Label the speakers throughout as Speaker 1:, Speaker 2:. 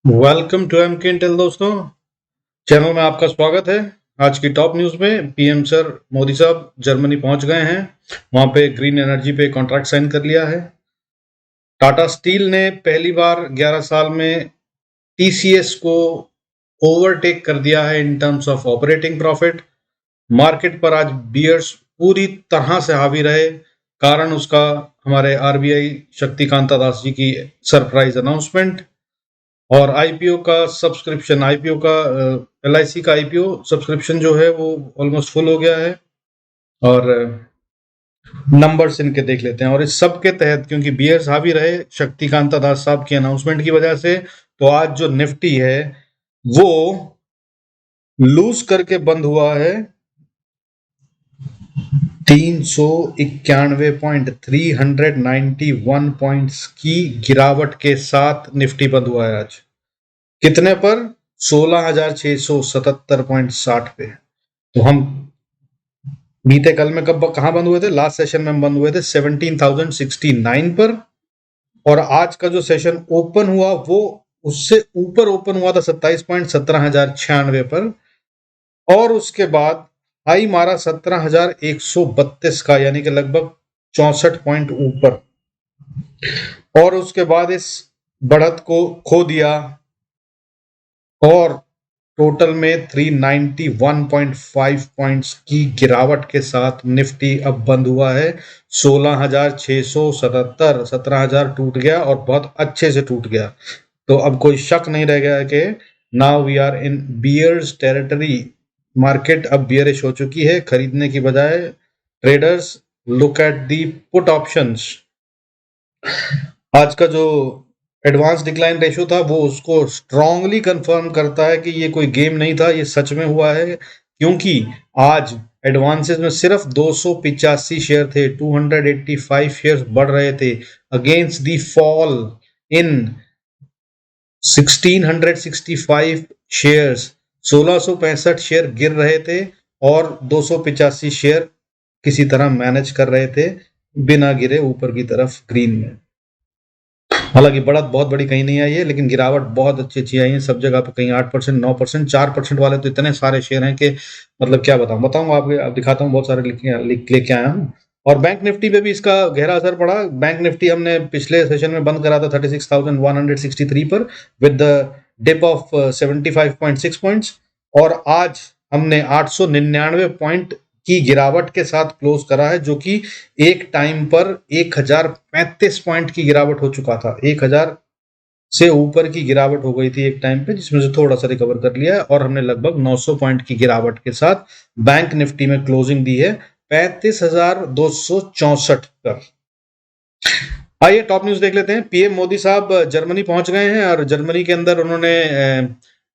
Speaker 1: Welcome to M के Intel दोस्तों। Channel में आपका स्वागत है। आज की टॉप न्यूज में पीएम सर मोदी साहब जर्मनी पहुंच गए हैं। वहां पे ग्रीन एनर्जी पे कॉन्ट्रैक्ट साइन कर लिया है। टाटा स्टील ने पहली बार 11 साल में टीसीएस को ओवरटेक कर दिया है in terms of operating profit. Market पर आज बियर्स पूरी तरह से हावी रहे। कारण उसका हमारे आरबीआई शक्तिकांता दास जी की सरप्राइज अनाउंसमेंट और आईपीओ का सब्सक्रिप्शन, आईपीओ का एलआईसी का आईपीओ सब्सक्रिप्शन जो है वो ऑलमोस्ट फुल हो गया है। और नंबर्स इनके देख लेते हैं। और इस सब के तहत क्योंकि बियर्स हावी रहे शक्तिकांता दास साहब की अनाउंसमेंट की वजह से, तो आज जो निफ्टी है वो लूज करके बंद हुआ है 391 पॉइंट्स की गिरावट के साथ निफ्टी बंद हुआ है आज। कितने पर? 16,677.60 पे। तो हम बीते कल में कहां बंद हुए थे? लास्ट सेशन में हम बंद हुए थे 17,069 पर। और आज का जो सेशन ओपन हुआ वो उससे ऊपर ओपन हुआ था 27,17,096 पर। और उसके बाद हाई मारा 17,132 का, यानी कि लगभग 64 पॉइंट ऊपर। और उसके बाद इस बढ़त को खो दिया और टोटल में 391.5 पॉइंट्स की गिरावट के साथ निफ्टी अब बंद हुआ है 16,677। 17,000 टूट गया और बहुत अच्छे से टूट गया। तो अब कोई शक नहीं रह गया है कि now we are in bears territory. Market अब बियरिश हो चुकी है। खरीदने की बजाय traders look at the put options. आज का जो एडवांस डिक्लाइन रेशियो था वो उसको स्ट्रांगली कंफर्म करता है कि ये कोई गेम नहीं था, ये सच में हुआ है। क्योंकि आज एडवांसेस में सिर्फ 285 शेयर थे, 285 शेयर बढ़ रहे थे against the fall in 1665 shares. 1665 share गिर रहे थे और 285 शेयर किसी तरह मैनेज कर रहे थे बिना गिरे ऊपर की तरफ ग्रीन में। हालांकि बढ़त बहुत बड़ी कहीं नहीं आई है, लेकिन गिरावट बहुत अच्छी अच्छी आई है सब जगह पे। कहीं 8%, 9%, 4% वाले तो इतने सारे शेयर हैं कि मतलब क्या बताऊंगा आपको। आप दिखाता हूँ, बहुत सारे लेके आया हूँ। और बैंक निफ्टी पे भी इसका गहरा असर पड़ा। बैंक निफ्टी हमने पिछले सेशन में बंद करा था 36,163 पर with the dip of 75.6 points. और आज हमने 899 पॉइंट की गिरावट के साथ क्लोज करा है, जो कि एक टाइम पर 1035 पॉइंट की गिरावट हो चुका था। 1000 से ऊपर की गिरावट हो गई थी एक टाइम पे, जिसमें से थोड़ा सा रिकवर कर लिया है। और हमने लगभग 900 पॉइंट की गिरावट के साथ बैंक निफ्टी में क्लोजिंग दी है 35,264 पर। आइए टॉप न्यूज देख लेते हैं। पीएम मोदी साहब जर्मनी पहुंच गए हैं और जर्मनी के अंदर उन्होंने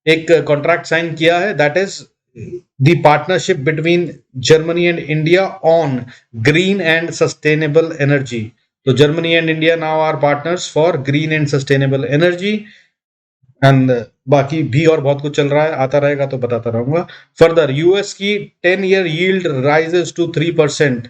Speaker 1: एक कॉन्ट्रैक्ट साइन किया है, that is the partnership between Germany and India on green and sustainable energy. So Germany and India now are partners for green and sustainable energy. And बाकी भी और बहुत कुछ चल रहा है, आता रहेगा तो बताता रहूंगा। फर्दर यूएस की 10-year yield rises to 3%।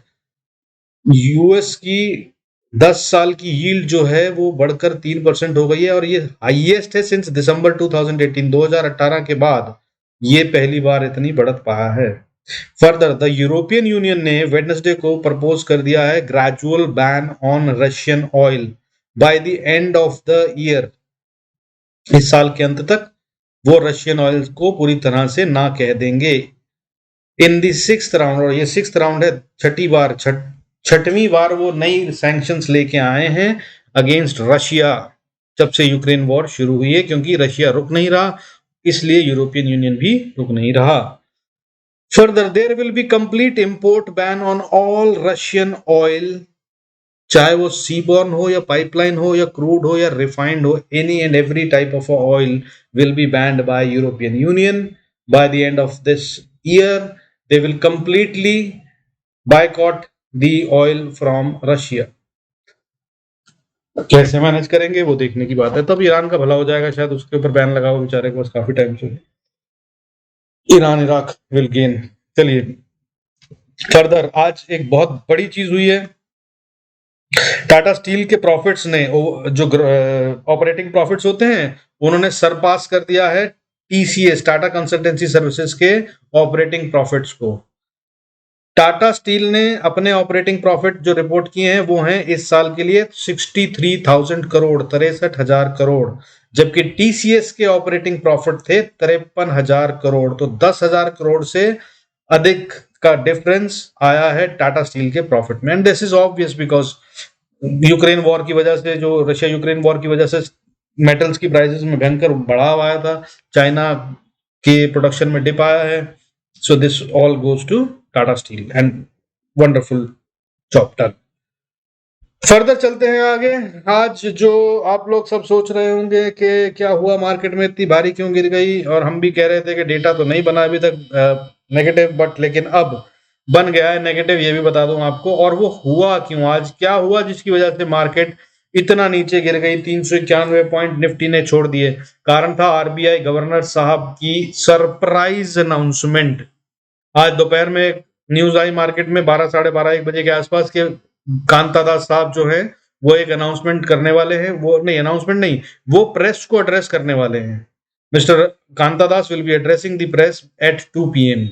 Speaker 1: US की 10 साल की यील्ड जो है वो बढ़कर 3% हो गई है और ये हाईएस्ट है सिंस दिसंबर 2018। 2018 के बाद ये पहली बार इतनी बढ़त पाया है। फर्दर द यूरोपियन यूनियन ने वेडनेसडे को प्रपोज कर दिया है gradual ban on Russian oil by the end of the year. इस साल के अंत तक वो रशियन ऑयल को पूरी तरह से ना कह देंगे। इन दी सिक्स्थ राउंड, और ये सिक्स्थ राउंड है, छठवीं बार वो नई सैंक्शंस लेके आए हैं अगेंस्ट रशिया जब से यूक्रेन वॉर शुरू हुई है। क्योंकि रशिया रुक नहीं रहा, इसलिए यूरोपियन यूनियन भी रुक नहीं रहा। Further there will be complete import ban on all Russian oil, चाहे वो सीबॉर्न हो या पाइपलाइन हो या क्रूड हो या रिफाइंड हो। Any and every type of oil will be band bye European union by the end of this year. They will completely boycott the oil from Russia. कैसे मैनेज करेंगे वो देखने की बात है। तब ईरान का भला हो जाएगा, शायद उसके ऊपर बैन लगा हुआ बेचारे को बस काफी टाइम से। Iran Iraq will gain. चलिए फर्दर आज एक बहुत बड़ी चीज हुई है। टाटा स्टील के प्रॉफिट्स ने, जो ऑपरेटिंग प्रॉफिट्स होते हैं उन्होंने सरपास कर दिया है टीसीएस, टाटा कंसल्टेंसी सर्विसेज के ऑपरेटिंग प्रॉफिट्स को। टाटा स्टील ने अपने ऑपरेटिंग प्रॉफिट जो रिपोर्ट किए हैं वो हैं इस साल के लिए 63,000 करोड़, 63,000 करोड़, जबकि टीसीएस के ऑपरेटिंग प्रॉफिट थे 53,000 करोड़। तो 10,000 करोड़ से अधिक का डिफरेंस आया है टाटा स्टील के प्रॉफिट में। And this is obvious because Ukraine war की वजह से, जो रशिया यूक्रेन वॉर की वजह से मेटल्स की प्राइसेस में भयंकर बढ़ाव आया था, चाइना के प्रोडक्शन में डिप आया है। So this all goes to Tata steel and wonderful job done. Further चलते हैं आगे। आज जो आप लोग सब सोच रहे होंगे कि क्या हुआ मार्केट में, इतनी भारी क्यों गिर गई, और हम भी कह रहे थे कि डेटा तो नहीं बना अभी तक नेगेटिव, बट लेकिन अब बन गया है नेगेटिव, ये भी बता दूं आपको। और वो हुआ क्यों, आज क्या हुआ जिसकी वजह से मार्केट इतना नीचे गिर गई, 391 पॉइंट निफ्टी ने छोड़ दिए। कारण था आरबीआई गवर्नर साहब की सरप्राइज अनाउंसमेंट। आज दोपहर में न्यूज आई मार्केट में 12, साढ़े 12, 1 बजे के आसपास के कांता दास साहब जो है वो एक अनाउंसमेंट करने वाले हैं। वो नहीं, अनाउंसमेंट नहीं, वो प्रेस को एड्रेस करने वाले हैं। Mister Kanta Das will be addressing the press at 2 PM।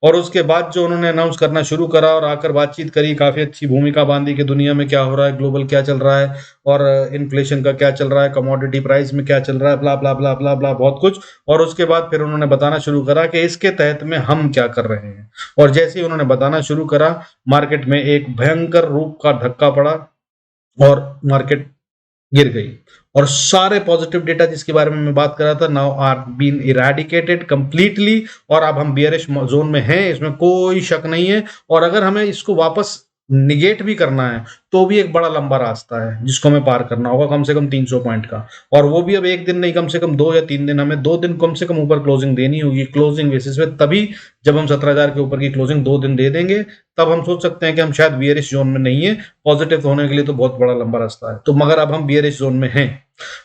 Speaker 1: और उसके बाद जो उन्होंने अनाउंस करना शुरू करा और आकर बातचीत करी, काफी अच्छी भूमिका बांधी कि दुनिया में क्या हो रहा है, ग्लोबल क्या चल रहा है, और इन्फ्लेशन का क्या चल रहा है, कमोडिटी प्राइस में क्या चल रहा है, ब्ला ब्ला ब्ला ब्ला ब्ला, बहुत कुछ। और उसके बाद फिर उन्होंने बताना शुरू करा कि इसके तहत में हम क्या कर रहे हैं। और जैसे ही उन्होंने बताना शुरू करा, मार्केट में एक भयंकर रूप का धक्का पड़ा और मार्केट गिर गई। और सारे पॉजिटिव डेटा जिसके बारे में मैं बात कर रहा था now are been eradicated completely, और अब हम बियरिश जोन में हैं, इसमें कोई शक नहीं है। और अगर हमें इसको वापस निगेट भी करना है तो भी एक बड़ा लंबा रास्ता है जिसको हमें पार करना होगा, कम से कम 300 पॉइंट का। और वो भी अब एक दिन नहीं, कम से कम 2 या 3 दिन, हमें 2 दिन कम से कम ऊपर क्लोजिंग देनी होगी, क्लोजिंग बेसिस पे। तभी जब हम 17,000 के ऊपर की क्लोजिंग 2 दिन दे देंगे, तब हम सोच सकते हैं कि हम शायद बियरिश जोन में नहीं है। पॉजिटिव होने के लिए तो बहुत बड़ा लंबा रास्ता है। तो मगर अब हम बियरिश जोन में हैं।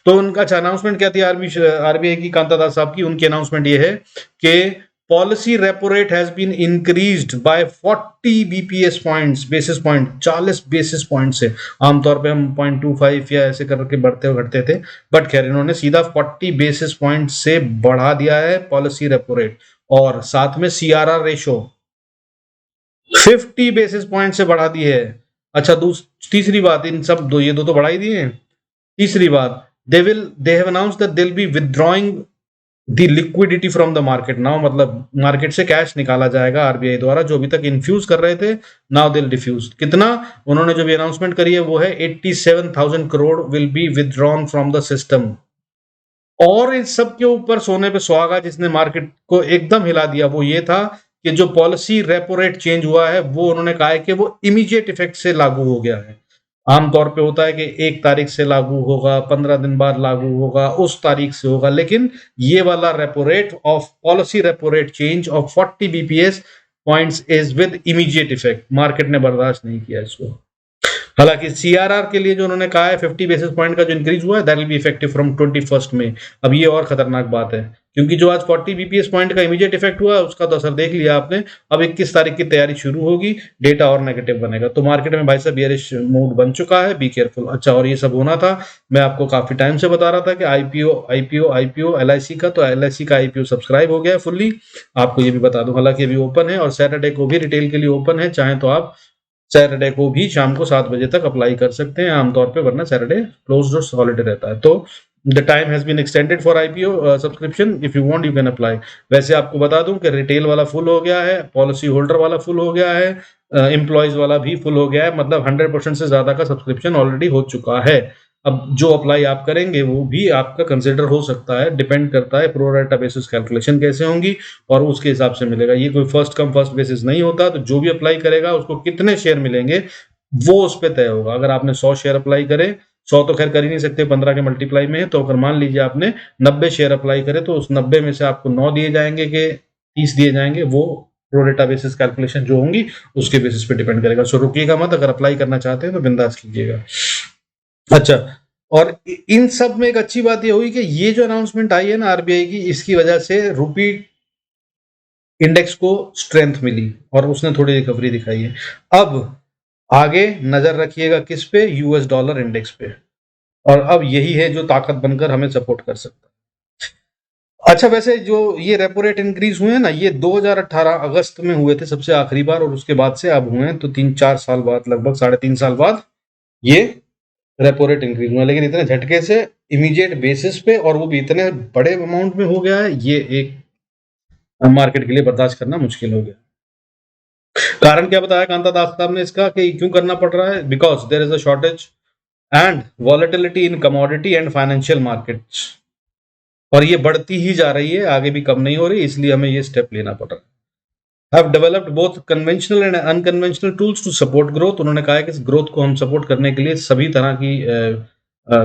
Speaker 1: तो उनका अच्छा अनाउंसमेंट क्या थी आरबीआई की, कांता दास साहब की। उनकी अनाउंसमेंट ये है कि policy repo rate has been increased by 40 BPS points, basis point, 40 basis point से। आमतौर पे हम 0.25 या ऐसे करके बढ़ते हुए घटते थे, बट खैर इन्होंने सीधा 40 बेसिस पॉइंट से बढ़ा दिया है पॉलिसी रेपो रेट। और साथ में सीआरआर रेशो 50 बेसिस पॉइंट से बढ़ा दी है। अच्छा, तीसरी बात, इन सब दो, ये दो तो बढ़ा ही दिए हैं। तीसरी बात, they have announced that they'll be withdrawing the liquidity from the market now, मतलब मार्केट से कैश निकाला जाएगा आरबीआई द्वारा, जो अभी तक इन्फ्यूज कर रहे थे, नाउ they'll डिफ्यूज। कितना उन्होंने जो भी अनाउंसमेंट करी है वो है 87,000 crore will be withdrawn from the system. और इस सब के ऊपर सोने पे सुहागा जिसने मार्केट को एकदम हिला दिया वो ये था कि जो पॉलिसी रेपो रेट चेंज हुआ है वो उन्होंने कहा है कि वो इमीडिएट इफेक्ट से लागू हो गया है। आमतौर पे होता है कि 1 तारीख से लागू होगा, 15 दिन बाद लागू होगा, उस तारीख से होगा, लेकिन ये वाला repo rate of policy repo rate change of 40 BPS points is with immediate effect. Market ने बर्दाश्त नहीं किया इसको। हालांकि सीआरआर के लिए जो उन्होंने कहा है 50 बेसिस पॉइंट का जो इंक्रीज हुआ है that will be effective from 21 मई। अब ये और खतरनाक बात है, क्योंकि जो आज 40 बीपीएस पॉइंट का इमीडिएट इफेक्ट हुआ है उसका तो असर देख लिया आपने। अब 21 तारीख की तैयारी शुरू होगी, डेटा और नेगेटिव बनेगा, तो मार्केट में भाई साहब बियरिश मूड बन चुका है, बी केयरफुल। अच्छा, और ये सब होना था, मैं आपको काफी टाइम से बता रहा था कि आईपीओ एलआईसी का, तो एलआईसी का आईपीओ सब्सक्राइब हो गया है फुल्ली। आपको ये भी बता दूं, हालांकि अभी ओपन है और सैटरडे को भी रिटेल के लिए ओपन है, चाहे तो आप सैटरडे को भी शाम को 7 बजे तक अप्लाई कर सकते हैं आमतौर पे, वरना सैटरडे क्लोज्ड और हॉलीडे रहता है। तो the time has been extended for IPO subscription, if you want you can apply. वैसे आपको बता दूं कि रिटेल वाला फुल हो गया है, पॉलिसी होल्डर वाला फुल हो गया है, एम्प्लॉयज वाला भी फुल हो गया है, मतलब 100% से ज्यादा का सब्सक्रिप्शन ऑलरेडी हो चुका है। अब जो अप्लाई आप करेंगे वो भी आपका कंसिडर हो सकता है, डिपेंड करता है प्रो रेटा बेसिस कैलकुलेशन कैसे होंगी और उसके हिसाब से मिलेगा। ये कोई फर्स्ट कम फर्स्ट बेसिस नहीं होता, तो जो भी अप्लाई करेगा उसको कितने शेयर मिलेंगे वो उस पर तय होगा। अगर आपने 100 शेयर अप्लाई करे, 100 तो खैर कर ही नहीं सकते, 15 के मल्टीप्लाई में है, तो अगर मान लीजिए आपने 90 शेयर अप्लाई करे तो उस 90 में से आपको 9 दिए जाएंगे कि 30 दिए जाएंगे, वो प्रो रेटा बेसिस कैलकुलेशन जो होंगी उसके बेसिस पे डिपेंड करेगा। सो रुकिएगा मत, अगर अप्लाई करना चाहते हैं तो बिंदास कीजिएगा। अच्छा, और इन सब में एक अच्छी बात ये हुई कि ये जो अनाउंसमेंट आई है ना आरबीआई की, इसकी वजह से रुपी इंडेक्स को स्ट्रेंथ मिली और उसने थोड़ी रिकवरी दिखाई है। अब आगे नजर रखिएगा किस पे, यूएस डॉलर इंडेक्स पे, और अब यही है जो ताकत बनकर हमें सपोर्ट कर सकता है। अच्छा, वैसे जो ये रेपो रेट इंक्रीज हुए हैं ना, ये 2018 अगस्त में हुए थे सबसे आखिरी बार, और उसके बाद से अब हुए हैं, तो 3-4 साल बाद, लगभग 3.5 साल बाद ये रेपो रेट इंक्रीज हुआ। लेकिन इतने झटके से इमीडिएट बेसिस पे, और वो भी इतने बड़े अमाउंट में हो गया है, ये एक मार्केट के लिए बर्दाश्त करना मुश्किल हो गया। कारण क्या बताया कांता दास साहब ने इसका कि क्यों करना पड़ रहा है? Because there is a shortage and volatility in commodity and financial markets, और ये बढ़ती ही जा रही है, आगे भी कम नहीं हो रही, इसलिए हमें ये स्टेप लेना पड़ रहा है। have developed both conventional and unconventional tools to support growth। उन्होंने कहा है कि इस ग्रोथ को हम सपोर्ट करने के लिए सभी तरह की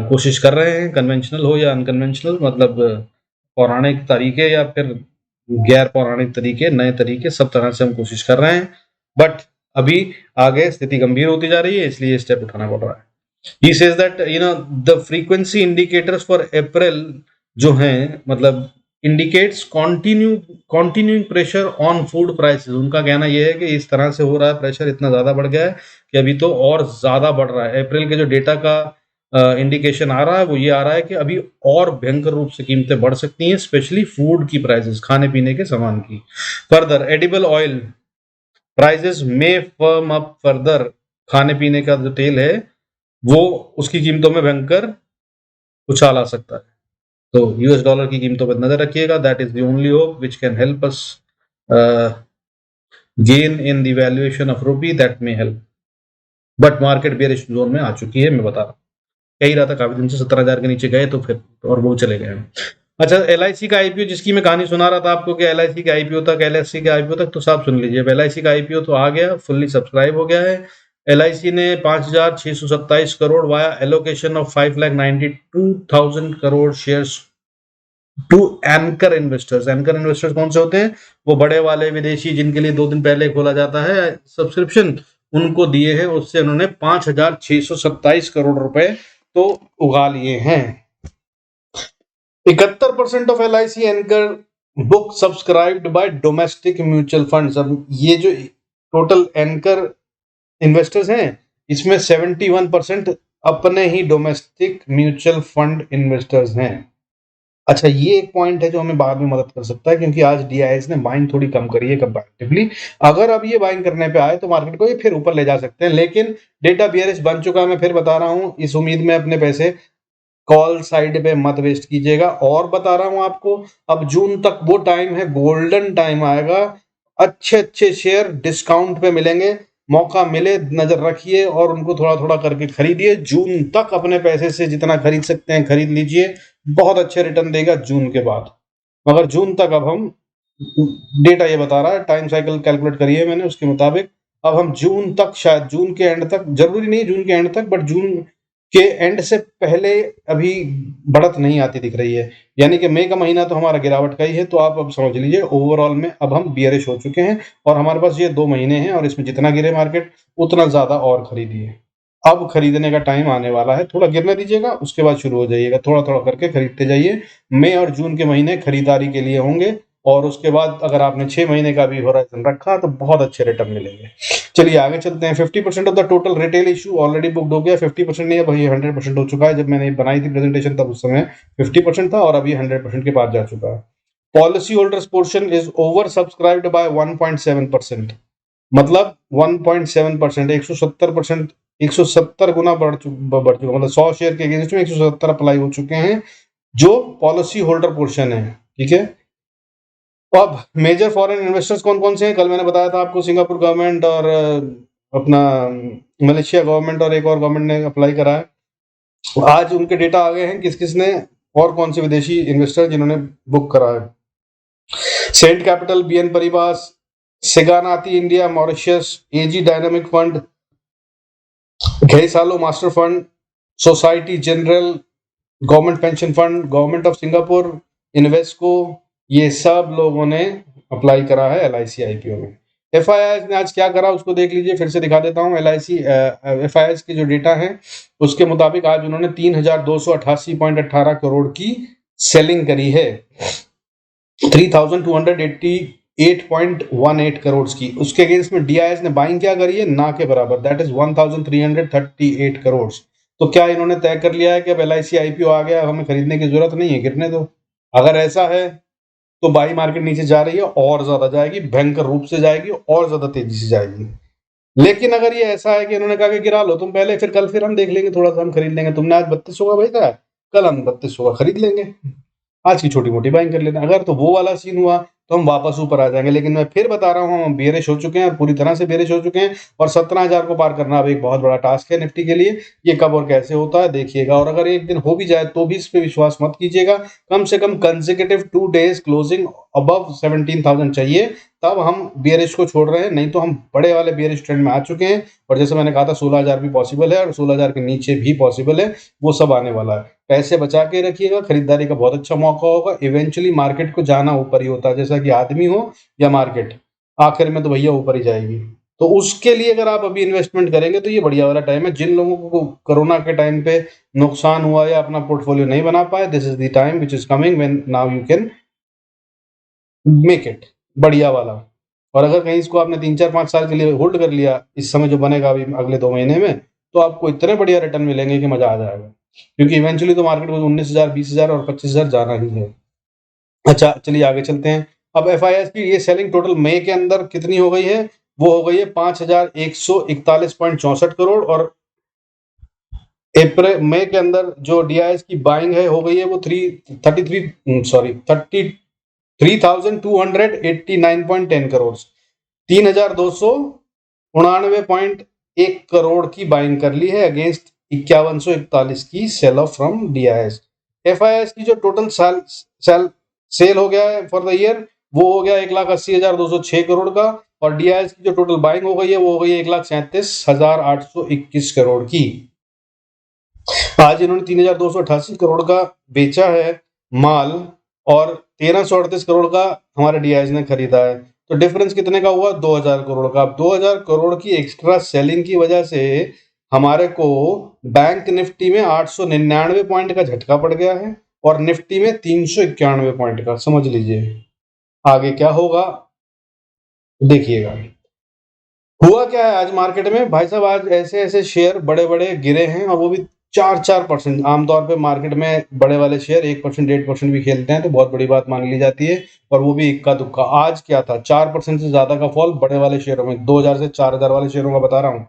Speaker 1: कोशिश कर रहे हैं, कन्वेंशनल हो या अनकन्वेंशनल, मतलब पौराणिक तरीके या फिर गैर पौराणिक तरीके, नए तरीके, सब तरह से हम कोशिश कर रहे हैं। बट अभी आगे स्थिति गंभीर होती जा रही है, इसलिए स्टेप उठाना पड़ रहा है। He says that the frequency indicators for April जो हैं, मतलब indicates continuing pressure on food prices. उनका कहना यह है कि इस तरह से हो रहा है, प्रेशर इतना ज्यादा बढ़ गया है कि अभी तो और ज्यादा बढ़ रहा है। अप्रैल के जो डेटा का इंडिकेशन आ रहा है वो ये आ रहा है कि अभी और भयंकर रूप से कीमतें बढ़ सकती हैं, स्पेशली फूड की प्राइसेस, खाने पीने के सामान की। फर्दर एडिबल ऑयल प्राइसेस में फर्म अप फर्दर। खाने पीने का जो तेल है वो, उसकी कीमतों में भयंकर उछाल आ सकता है। तो यूएस डॉलर की कीमतों पर नजर रखिएगा। That is the only hope which can help us gain in the valuation of रूपी, that may help. But market bearish zone में आ चुकी है, मैं बता रहा हूँ। कह ही रहा था काफी दिन से 17,000 के नीचे गए तो फिर और वो चले गए। अच्छा, एलआईसी का आईपीओ, जिसकी मैं कहानी सुना रहा था आपको कि एलआईसी के आईपीओ तक, एलआईसी के आईपीओ तक, तो साफ सुन लीजिए। एलआईसी का आईपीओ तो आ गया, फुल्ली सब्सक्राइब हो गया है। एलआईसी ने 5,627 crore via allocation of 5,92,000 crore shares to anchor investors. Anchor investors कौन से होते हैं? वो बड़े वाले विदेशी, जिनके लिए 2 दिन पहले खोला जाता है सब्सक्रिप्शन, उनको दिए हैं। उससे उन्होंने 5,627 करोड़ रुपए तो उगा लिए हैं। 71% of LIC anchor book subscribed bye domestic mutual funds. अब ये जो टोटल एंकर इन्वेस्टर्स हैं, इसमें 71% अपने ही डोमेस्टिक म्यूचुअल फंड इन्वेस्टर्स हैं। अच्छा, ये एक पॉइंट है जो हमें बाद में मदद कर सकता है, क्योंकि आज DIS ने बाइंग थोड़ी कम करी है कंपैरेटिवली। अगर अब ये बाइंग करने पे आए तो मार्केट को ये फिर ऊपर ले जा सकते हैं, लेकिन डेटा बियरिश बन चुका है। मैं फिर बता रहा हूं, इस उम्मीद में अपने पैसे कॉल साइड पे मत वेस्ट कीजिएगा। और बता रहा हूं आपको, अब जून तक वो टाइम है, गोल्डन टाइम आएगा। अच्छे अच्छे शेयर डिस्काउंट पे मिलेंगे, मौका मिले नजर रखिए और उनको थोड़ा थोड़ा करके खरीदिए। जून तक अपने पैसे से जितना खरीद सकते हैं खरीद लीजिए, बहुत अच्छे रिटर्न देगा जून के बाद। मगर जून तक अब हम, डेटा ये बता रहा है, टाइम साइकिल कैलकुलेट करिए मैंने उसके मुताबिक, अब हम जून तक, शायद जून के एंड तक, जरूरी नहीं जून के एंड तक, बट जून के एंड से पहले अभी बढ़त नहीं आती दिख रही है। यानी कि मई का महीना तो हमारा गिरावट का ही है। तो आप अब समझ लीजिए ओवरऑल में अब हम बियरिश हो चुके हैं, और हमारे पास ये 2 महीने हैं, और इसमें जितना गिरे मार्केट उतना ज्यादा और खरीदिए। अब खरीदने का टाइम आने वाला है, थोड़ा गिरने दीजिएगा, उसके बाद शुरू हो जाइएगा, थोड़ा थोड़ा करके खरीदते जाइए। मई और जून के महीने खरीदारी के लिए होंगे, और उसके बाद अगर आपने 6 महीने का भी होराइजन रखा तो बहुत अच्छे रिटर्न मिलेंगे। चलिए आगे चलते हैं। 50% of the total retail issue already booked हो गया। 50% नहीं, अब ये 100% हो चुका है। जब मैंने बनाई थी प्रेजेंटेशन तब उस समय 50% था, और अभी 100% के पास जा चुका है। Policy holders portion is over subscribed by 1.7%। मतलब 1.7%, 170%, 170 गुना बढ़ चुका, मतलब 100 शेयर के अगेंस्ट में 170 अप्लाई हो चुके हैं, जो पॉलिसी होल्डर पोर्शन है। ठीक है, तो अब मेजर फॉरेन इन्वेस्टर्स कौन कौन से हैं? कल मैंने बताया था आपको, सिंगापुर गवर्नमेंट और अपना मलेशिया गवर्नमेंट और एक और गवर्नमेंट ने अप्लाई करा है। आज उनके डेटा आ गए हैं, किस किस ने और कौन से विदेशी इन्वेस्टर जिन्होंने बुक करा है। सेंट कैपिटल, BN परिवास, सिगानाती India, Mauritius, AG dynamic fund, घैसालो master fund, Societe Generale, government pension fund, government of Singapore, Invesco, ये सब लोगों ने अप्लाई करा है LIC IPO में। FIIs ने आज क्या करा उसको देख लीजिए, फिर से दिखा देता हूँ। LIC FIIs के जो डेटा है उसके मुताबिक आज उन्होंने 3,288.18 करोड़ की सेलिंग करी है, 3,288.18 करोड़ की। उसके अगेंस्ट में DIS ने बाइंग क्या करी है? ना के बराबर, दैट इज 1,338 करोड़। तो क्या इन्होंने तय कर लिया है कि अब LIC IPO आ गया, हमें खरीदने की जरूरत नहीं है, गिरने दो? अगर ऐसा है तो बाई मार्केट नीचे जा रही है, और ज्यादा जाएगी, भयंकर रूप से जाएगी, और ज्यादा तेजी से जाएगी। लेकिन अगर ये ऐसा है कि इन्होंने कहा कि गिरा लो तुम पहले, फिर कल फिर हम देख लेंगे, थोड़ा सा हम खरीद लेंगे, तुमने आज 3200 का भाई था, कल हम 3200 का खरीद लेंगे, आज की छोटी मोटी बाइंग कर लेते हैं। अगर तो वो वाला सीन हुआ तो हम वापस ऊपर आ जाएंगे। लेकिन मैं फिर बता रहा हूँ, हम बेरिश हो चुके हैं, और पूरी तरह से बेरिश हो चुके हैं, और 17,000 को पार करना अब एक बहुत बड़ा टास्क है निफ्टी के लिए। ये कब और कैसे होता है देखिएगा, और अगर एक दिन हो भी जाए तो भी इस पे विश्वास मत कीजिएगा। कम से कम कंसेक्यूटिव 2 डेज क्लोजिंग अबव 17,000 चाहिए, तब हम बेरिश को छोड़ रहे हैं, नहीं तो हम बड़े वाले बेरिश ट्रेंड में आ चुके हैं। और जैसे मैंने कहा था 16,000 भी पॉसिबल है, और 16,000 के नीचे भी पॉसिबल है, वो सब आने वाला है। पैसे बचा के रखिएगा, खरीदारी का बहुत अच्छा मौका होगा। इवेंचुअली मार्केट को जाना ऊपर ही होता है, जैसा कि आदमी हो या मार्केट, आखिर में तो भैया ऊपर ही जाएगी। तो उसके लिए अगर आप अभी इन्वेस्टमेंट करेंगे तो ये बढ़िया वाला टाइम है। जिन लोगों को कोरोना के टाइम पे नुकसान हुआ या अपना पोर्टफोलियो नहीं बना पाए, this is the time which is coming when now you can make it, बढ़िया वाला। और अगर कहीं इसको आपने 3 4 5 साल के लिए होल्ड कर लिया, इस समय जो बनेगा अभी अगले 2 महीने में, तो आपको इतने बढ़िया रिटर्न मिलेंगे कि मजा आ जाएगा। क्योंकि इवेंचुअली तो मार्केट को 19,000 20,000 और 25,000 जाना ही है। अच्छा चलिए आगे चलते हैं। अब एफ की ये सेलिंग टोटल मई के अंदर कितनी हो गई है, वो हो गई है 5,141.64 करोड़, और अप्रैल मई के अंदर जो डीआईएस की बाइंग है हो गई है वो 3,289.10 करोड़, 3,299.1 करोड़ की बाइंग कर ली है, अगेंस्ट 5,141 की sell off from DIIs. FIIs की जो टोटल सेल हो गया है फॉर द ईयर, वो हो गया 1,80,206 करोड़ का, और डीआईएस की जो टोटल बाइंग हो गई है वो हो गई 1,37,821 करोड़ की। आज इन्होंने 3,288 करोड़ का बेचा है माल, और 1,338 करोड़ का हमारे डीआईएस ने खरीदा है। तो डिफरेंस कितने का हुआ, 2,000 करोड़ का। अब 2,000 करोड़ की एक्स्ट्रा सेलिंग की वजह से हमारे को बैंक निफ्टी में 899 पॉइंट का झटका पड़ गया है, और निफ्टी में 391 पॉइंट का। समझ लीजिए आगे क्या होगा, देखिएगा। हुआ क्या है आज मार्केट में भाई साहब, आज ऐसे ऐसे शेयर बड़े बड़े गिरे हैं, और वो भी 4-4%। आमतौर पे मार्केट में बड़े वाले शेयर 1% 1.5% भी खेलते हैं तो बहुत बड़ी बात मान ली जाती है, और वो भी इक्का दुक्का। आज क्या था, 4% से ज्यादा का फॉल बड़े वाले शेयरों में, 2,000 से 4,000 वाले शेयरों का बता रहा हूँ।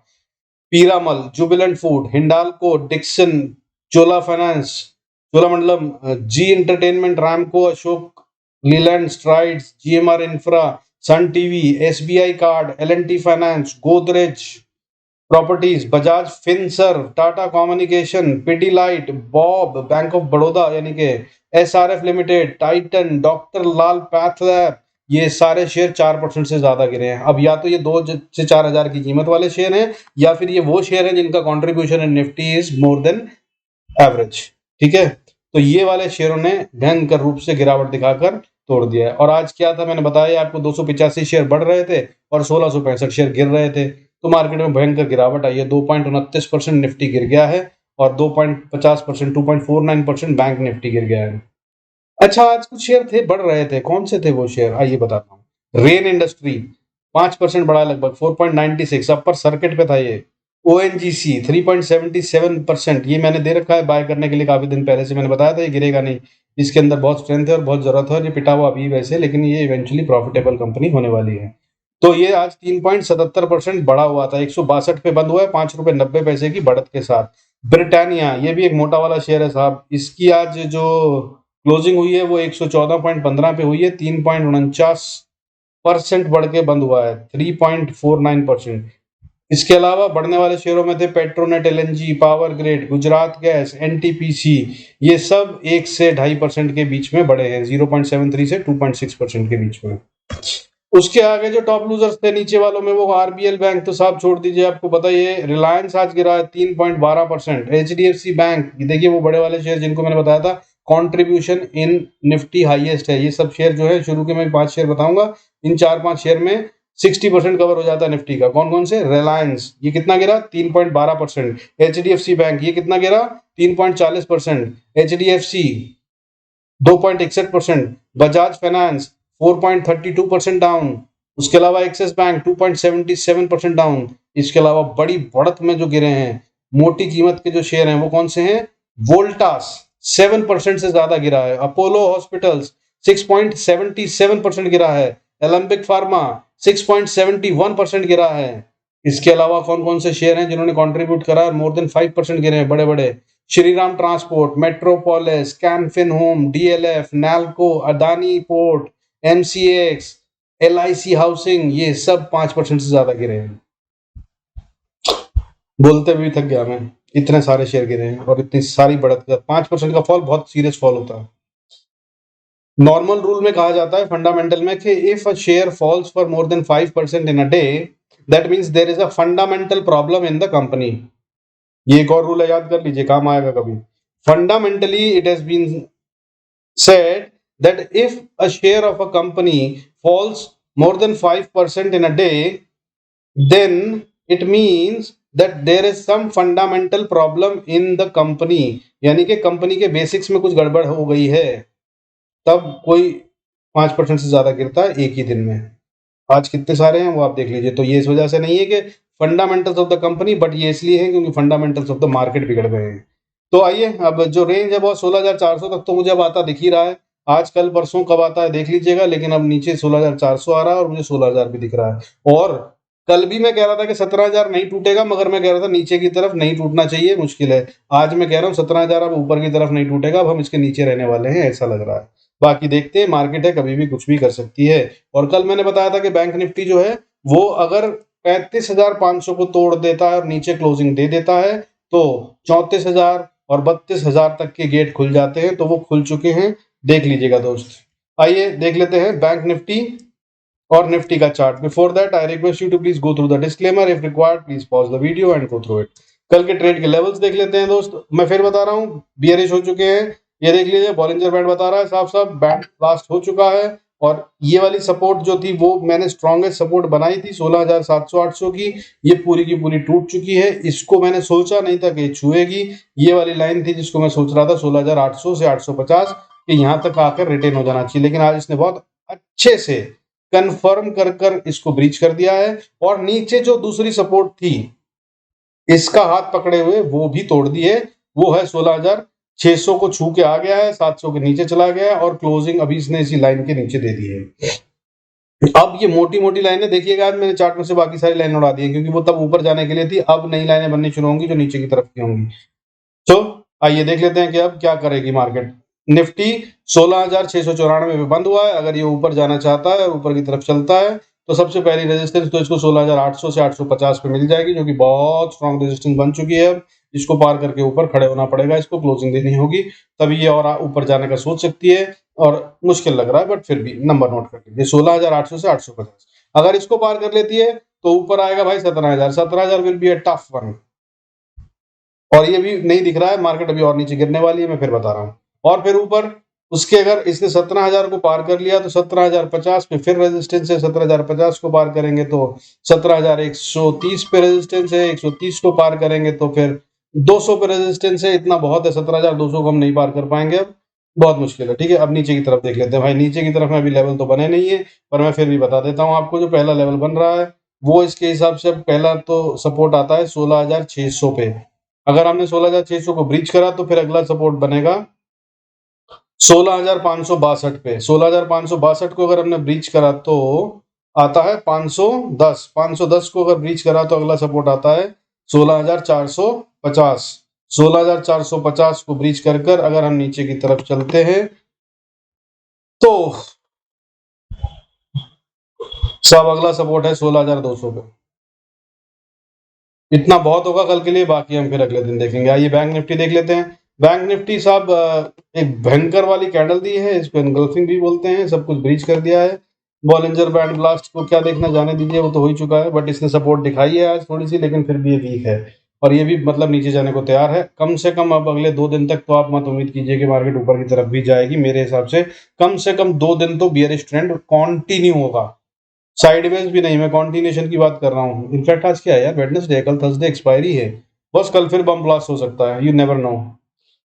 Speaker 1: Piramal, jubilant food, Hindalco, Dixon, Chola finance, Cholamandalam, Zee entertainment, Ramco, Ashok Leyland, Strides, GMR infra, sun TV, SBI card, LNT finance, Godrej properties, Bajaj Finserv, Tata communication, Pidilite, BoB, bank of Baroda यानी कि SRF limited, Titan, doctor Lal PathLab, ये सारे शेयर 4% से ज्यादा गिरे हैं। अब या तो ये 2 से 4 हजार की कीमत वाले शेयर हैं, या फिर ये वो शेयर हैं जिनका contribution in Nifty is more than average. ठीक है, तो ये वाले शेयरों ने भयंकर रूप से गिरावट दिखाकर तोड़ दिया है। और आज क्या था, मैंने बताया आपको, 285 शेयर बढ़ रहे थे और 1,665 शेयर गिर रहे थे। तो मार्केट में भयंकर गिरावट आई है, 2.29% निफ्टी गिर गया है, और 2.50% 2.49% बैंक निफ्टी गिर गया है। अच्छा, आज कुछ शेयर थे बढ़ रहे थे, कौन से थे वो शेयर, आइए बताता हूँ। रेन इंडस्ट्री 5% बढ़ा, लगभग 4.96, अपर सर्किट पे था ये। ओएनजीसी 3.77%, ये मैंने दे रखा है बाय करने के लिए, काफी दिन पहले से मैंने बताया था ये गिरेगा नहीं, इसके अंदर बहुत स्ट्रेंथ है और बहुत जरूरत है, और ये पिटा हुआ अभी वैसे, लेकिन ये इवेंचुअली प्रॉफिटेबल कंपनी होने वाली है। तो ये आज 3.77% बढ़ा हुआ था, 162 पे बंद हुआ है, 5 रुपए 90 पैसे की बढ़त के साथ। ब्रिटानिया, ये भी एक मोटा वाला शेयर है साहब, इसकी आज जो क्लोजिंग हुई है वो 114.15 पे हुई है, 3.49% बढ़ के बंद हुआ है, 3.49%। इसके अलावा बढ़ने वाले शेयरों में थे Petronet, LNG, power grid, Gujarat gas, NTPC, ये सब 1 से 2.5% के बीच में बढ़े हैं, 0.73 से 2.6% के बीच में। उसके आगे जो टॉप लूजर्स थे नीचे वालों में, वो आरबीएल बैंक तो साहब छोड़ दीजिए, आपको बताइए। रिलायंस आज गिरा है 3.12%। एचडीएफसी बैंक, देखिए वो बड़े वाले शेयर जिनको मैंने बताया था कंट्रीब्यूशन इन निफ्टी हाईएस्ट है, ये सब शेयर जो है, शुरू के मैं 5 शेयर बताऊंगा, इन 4-5 शेयर में 60% कवर हो जाता है निफ्टी का। कौन कौन से, रिलायंस ये कितना गिरा, 3.12%। एचडीएफसी बैंक ये कितना गिरा, 3.40%। एचडीएफसी 2.61%। Bajaj finance 4.32% down. उसके अलावा एक्सिस बैंक 2.77% डाउन। इसके अलावा बड़ी बढ़त में जो गिरे हैं, मोटी कीमत के जो शेयर हैं, वो कौन से हैं, वोल्टास 7% से ज्यादा गिरा है। अपोलो हॉस्पिटल्स 6.77% गिरा है। एलम्बिक फार्मा 6.71% गिरा है। इसके अलावा कौन कौन से शेयर हैं जिन्होंने कंट्रीब्यूट करा, मोर देन 5% गिरे हैं बड़े बड़े। Shriram transport, Metropolis, Canfin home, DLF, Nalco, Adani port, MCX, LIC housing, ये सब 5% से ज्यादा गिरे हैं। बोलते भी थक गया मैं, इतने सारे शेयर गिरे हैं और इतनी सारी बढ़त। 5% का फॉल बहुत सीरियस फॉल होता है। नॉर्मल रूल में कहा जाता है फंडामेंटल में कि if a share falls for more than 5% in a day, that means there is a fundamental problem in the company. ये एक और रूल है, याद कर लीजिए, काम आएगा कभी। Fundamentally it has been said that if a share of a company falls more than 5% in a day, then it means that there is some fundamental problem in the company, यानी कि company के basics में कुछ गड़बड़ हो गई है, तब कोई 5% से ज्यादा गिरता है एक ही दिन में। आज कितने सारे हैं वो आप देख लीजिए। तो ये इस वजह से नहीं है कि fundamentals of the company, but ये इसलिए है क्योंकि फंडामेंटल्स ऑफ द मार्केट बिगड़ गए हैं। तो आइए, अब जो रेंज है वो 16,400 तक तो मुझे अब आता दिख ही रहा है। आज कल परसों कब आता है देख लीजिएगा, लेकिन अब नीचे 16,400 आ रहा है और मुझे 16,000 भी दिख रहा है। और कल भी मैं कह रहा था कि 17,000 नहीं टूटेगा, मगर मैं कह रहा था नीचे की तरफ नहीं टूटना चाहिए, मुश्किल है। आज मैं कह रहा हूँ 17,000 अब ऊपर की तरफ नहीं टूटेगा, अब हम इसके नीचे रहने वाले हैं, ऐसा लग रहा है। बाकी देखते हैं, मार्केट है, कभी भी कुछ भी कर सकती है। और कल मैंने बताया था कि बैंक निफ्टी जो है वो अगर 35,500 को तोड़ देता है और नीचे क्लोजिंग दे देता है तो 34,000 और 32,000 तक के गेट खुल जाते हैं। तो वो खुल चुके हैं, देख लीजिएगा दोस्त। आइए देख लेते हैं बैंक निफ्टी और निफ्टी का chart. Before that I request you to please go through the disclaimer, if required please pause the video and go through it. कल के ट्रेड के लेवल्स देख लेते हैं दोस्त। मैं फिर बता रहा हूँ, बियरिश हो चुके हैं, ये देख लीजिए, बॉलिंजर बैंड बता रहा है साफ साफ, बैंड ब्लास्ट हो चुका है। और ये वाली सपोर्ट जो थी वो मैंने स्ट्रॉन्गेस्ट सपोर्ट बनाई थी 16,700-800 की, ये पूरी की पूरी टूट चुकी है। इसको मैंने सोचा नहीं था कि छुएगी। ये वाली लाइन थी जिसको मैं सोच रहा था 16,800 से 850 कि यहाँ तक आकर रिटेन हो जाना चाहिए, लेकिन आज इसने बहुत अच्छे से कंफर्म कर कर इसको ब्रीच कर दिया है। और नीचे जो दूसरी सपोर्ट थी इसका हाथ पकड़े हुए वो भी तोड़ दी है। वो है 16,600 को छू के आ गया है, 700 के नीचे चला गया है और क्लोजिंग अभी इसने इसी लाइन के नीचे दे दी है। अब ये मोटी मोटी लाइनें देखिएगा, आज मैंने चार्ट में से बाकी सारी लाइन उड़ा दी है क्योंकि वो तब ऊपर जाने के लिए थी, अब नई लाइनें बननी शुरू होंगी जो नीचे की तरफ की होंगी। तो आइए देख लेते हैं कि अब क्या करेगी मार्केट। निफ्टी 16,694 पे बंद हुआ है। अगर ये ऊपर जाना चाहता है और ऊपर की तरफ चलता है तो सबसे पहली रेजिस्टेंस तो इसको 16,800 से 850 पे मिल जाएगी, जो कि बहुत स्ट्रॉन्ग रेजिस्टेंस बन चुकी है। अब इसको पार करके ऊपर खड़े होना पड़ेगा, इसको क्लोजिंग देनी होगी, तभी ये और ऊपर जाने का सोच सकती है। और मुश्किल लग रहा है बट फिर भी नंबर नोट कर लीजिए, 16,800 से 850। अगर इसको पार कर लेती है तो ऊपर आएगा भाई 17,000। 17,000 will be a tough one, और ये भी नहीं दिख रहा है, मार्केट अभी और नीचे गिरने वाली है, मैं फिर बता रहा हूँ। और फिर ऊपर उसके अगर इसने 17,000 को पार कर लिया तो 17,050 पे फिर रेजिस्टेंस है। 17,050 को पार करेंगे तो 17,130 पे रेजिस्टेंस है। 130 को पार करेंगे तो फिर 200 पे रेजिस्टेंस है। इतना बहुत है, 17,200 को हम नहीं पार कर पाएंगे, अब बहुत मुश्किल है। ठीक है, अब नीचे की तरफ देख लेते हैं भाई। नीचे की तरफ में अभी लेवल तो बने नहीं है, पर मैं फिर भी बता देता हूँ आपको। जो पहला लेवल बन रहा है वो इसके हिसाब से पहला तो सपोर्ट आता है 16,600 पे। अगर हमने 16,600 को ब्रीच करा तो फिर अगला सपोर्ट बनेगा 16,562 पे। 16,562 को अगर हमने ब्रीच करा तो आता है 510। 510 को अगर ब्रीच करा तो अगला सपोर्ट आता है 16,450। 16,450 को ब्रीच कर कर अगर हम नीचे की तरफ चलते हैं तो सब अगला सपोर्ट है 16,200 पे। इतना बहुत होगा कल के लिए, बाकी हम फिर अगले दिन देखेंगे। आइए बैंक निफ्टी देख लेते हैं। बैंक निफ्टी साहब एक भयंकर वाली कैंडल दी है, इसको एनगल्फिंग भी बोलते हैं, सब कुछ ब्रीच कर दिया है। बॉलिंजर बैंड ब्लास्ट को क्या देखना, जाने दीजिए, वो तो हो ही चुका है, बट इसने सपोर्ट दिखाई है आज थोड़ी सी, लेकिन फिर भी ये वीक है और ये भी मतलब नीचे जाने को तैयार है। कम से कम अब अगले 2 दिन तक तो आप मत उम्मीद कीजिए कि मार्केट ऊपर की तरफ भी जाएगी। मेरे हिसाब से कम 2 दिन तो बियरिश ट्रेंड कंटिन्यू होगा, साइडवेज भी नहीं, मैं कॉन्टिन्यूशन की बात कर रहा हूँ। इनफैक्ट आज क्या है यार, वेडनेसडे, कल थर्सडे एक्सपायरी है। बस कल फिर बम ब्लास्ट हो सकता है, यू नेवर नो।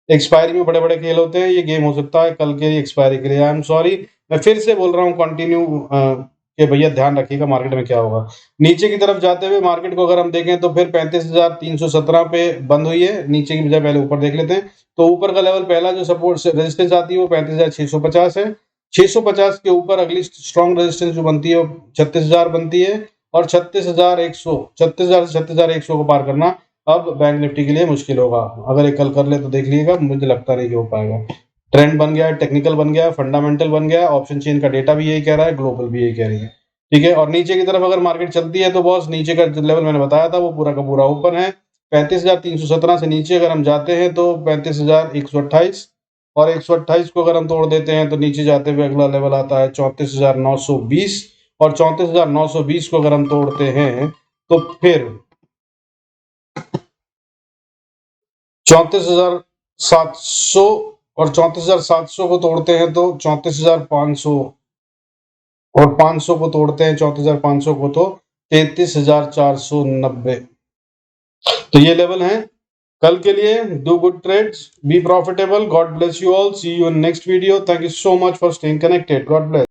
Speaker 1: एक्सपायरी में बड़े बड़े खेल होते हैं, ये गेम हो सकता है कल के एक्सपायरी के लिए। आई एम सॉरी, मैं फिर से बोल रहा हूँ कंटिन्यू कि भैया ध्यान रखिएगा मार्केट में क्या होगा। नीचे की तरफ जाते हुए मार्केट को अगर हम देखें तो फिर 35,317 पे बंद हुई है, नीचे की बजाय पहले ऊपर देख लेते हैं। तो ऊपर का लेवल पहला जो सपोर्ट रेजिस्टेंस आती है वो 35,650 है। 650 के ऊपर अगली स्ट्रॉन्ग रेजिस्टेंस जो बनती है वो 36,000 बनती है, और 36,100 36,000 से 36,100 को पार करना अब बैंक निफ्टी के लिए मुश्किल होगा। अगर ये कल कर ले तो देख लीजिएगा, मुझे लगता नहीं कि हो पाएगा। ट्रेंड बन गया है, टेक्निकल बन गया है, फंडामेंटल बन गया है, ऑप्शन चेन का डेटा भी यही कह रहा है, ग्लोबल भी यही कह रही है। ठीक है, और नीचे की तरफ अगर मार्केट चलती है तो बॉस नीचे का लेवल मैंने बताया था वो पूरा का पूरा ओपन है। 35,317 से नीचे अगर हम जाते हैं तो 35,128, और 128 को अगर हम तोड़ देते हैं तो नीचे जाते हुए अगला लेवल आता है 34,920, और 34,920 को अगर हम तोड़ते हैं तो फिर 34,700, और 34,700 को तोड़ते हैं तो 34,500, और 500 को तोड़ते हैं 34,500 को तो 33,490। तो ये लेवल है कल के लिए। Do good trades, be profitable, God bless you all, see you in next video, thank you so much for staying connected, God bless.